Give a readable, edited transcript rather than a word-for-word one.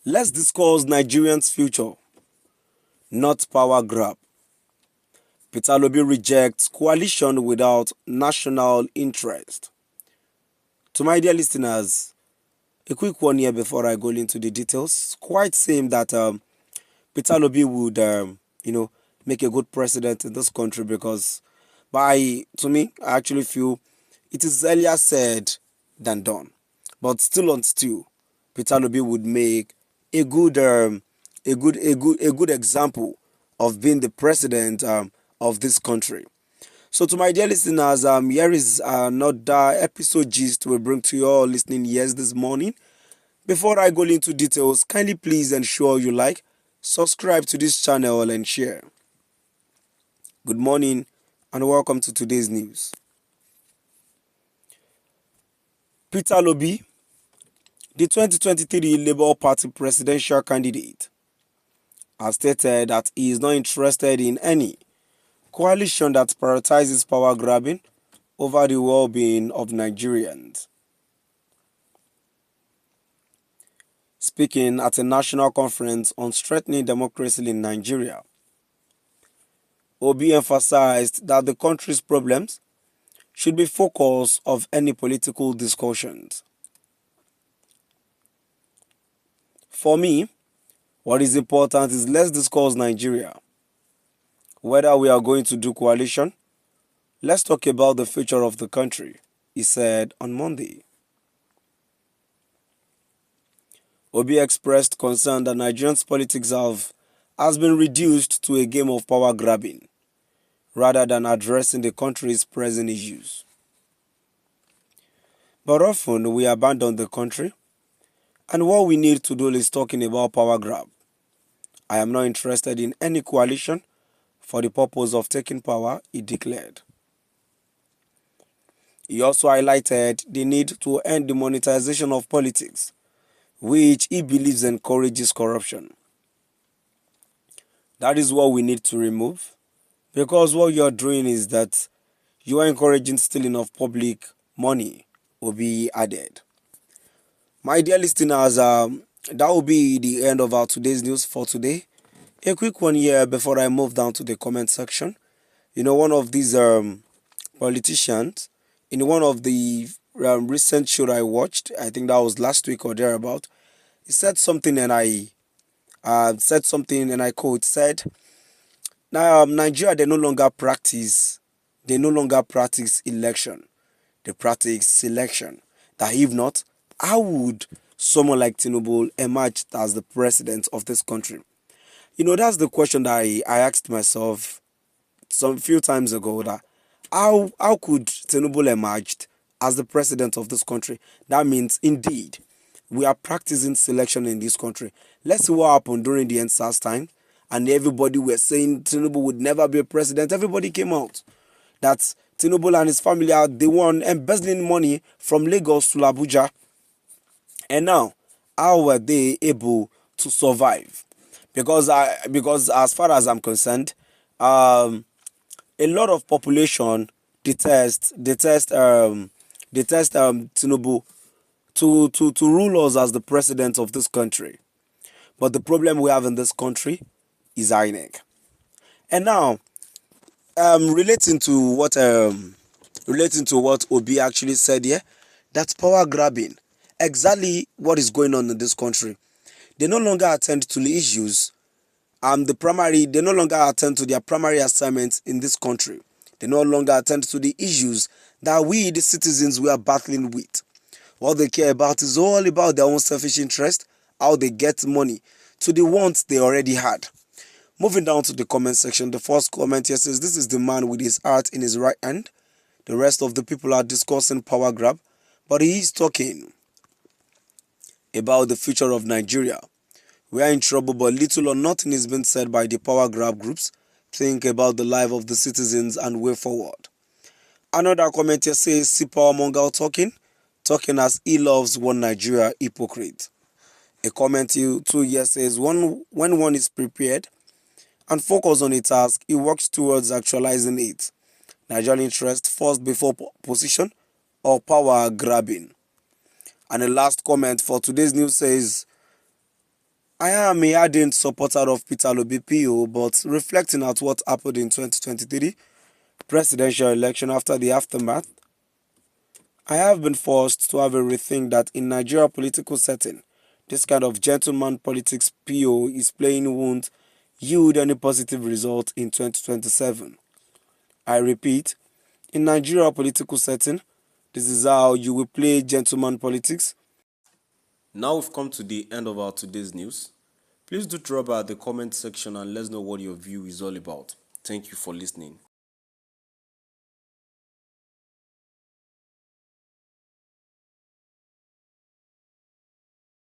Let's discuss Nigerians' future, not power grab. Peter Obi rejects coalition without national interest. To my dear listeners, a quick one here before I go into the details. Quite seem that Peter Obi would, make a good president in this country because, to me, I actually feel it is earlier said than done. But still on still, Peter Obi would make a good, a good example of being the president of this country. So, to my dear listeners, here is another episode gist we bring to you all listening ears this morning. Before I go into details, kindly please ensure you like, subscribe to this channel and share. Good morning and welcome to today's news. Peter Obi, the 2023 Labour Party presidential candidate, has stated that he is not interested in any coalition that prioritizes power grabbing over the well-being of Nigerians. Speaking at a national conference on strengthening democracy in Nigeria, Obi emphasized that the country's problems should be focus of any political discussions. For me, what is important is let's discuss Nigeria. Whether we are going to do coalition, let's talk about the future of the country, he said on Monday. Obi expressed concern that Nigerians' politics has been reduced to a game of power grabbing, rather than addressing the country's present issues. But often we abandon the country, and what we need to do is talking about power grab. I am not interested in any coalition for the purpose of taking power, he declared. He also highlighted the need to end the monetization of politics, which he believes encourages corruption. That is what we need to remove, because what you are doing is that you are encouraging stealing of public money, will be added. My dear listeners, that will be the end of our today's news for today. A quick one here before I move down to the comment section. One of these politicians, in one of the recent show I watched, I think that was last week or thereabout, he said something and I quote, said, now Nigeria, they no longer practice election. They practice selection. That if not, how would someone like Tinubu emerge as the president of this country? That's the question that I asked myself some few times ago, that how could Tinubu emerge as the president of this country? That means indeed we are practicing selection in this country. Let's see what happened during the NSAS time, and everybody were saying Tinubu would never be a president. Everybody came out that Tinubu and his family are the one embezzling money from Lagos to Abuja. And now, how were they able to survive? Because as far as I'm concerned, a lot of population detest Tinubu to rule us as the president of this country. But the problem we have in this country is INEC. And now, relating to what Obi actually said here, that's power grabbing. Exactly what is going on in this country. They no longer attend to the issues. They no longer attend to their primary assignments in this country. They no longer attend to the issues that we, the citizens, we are battling with. What they care about is all about their own selfish interest, how they get money to the wants they already had. Moving down to the comment section, the first comment here says, this is the man with his heart in his right hand. The rest of the people are discussing power grab, but he is talking about the future of Nigeria. We are in trouble, but little or nothing is being said by the power grab groups. Think about the life of the citizens and way forward. Another comment here says, see Power Mongal talking as he loves one Nigeria hypocrite. A comment here too here says, when one is prepared and focused on a task, he works towards actualizing it. Nigerian interest first before position or power grabbing. And the last comment for today's news says, I am a ardent supporter of Peter Obi PO, but reflecting at what happened in 2023 presidential election after the aftermath, I have been forced to have a rethink that in Nigeria political setting, this kind of gentleman politics PO is playing won't yield any positive result in 2027. I repeat, in Nigeria political setting, this is how you will play gentleman politics. Now we've come to the end of our today's news. Please do drop by the comment section and let us know what your view is all about. Thank you for listening.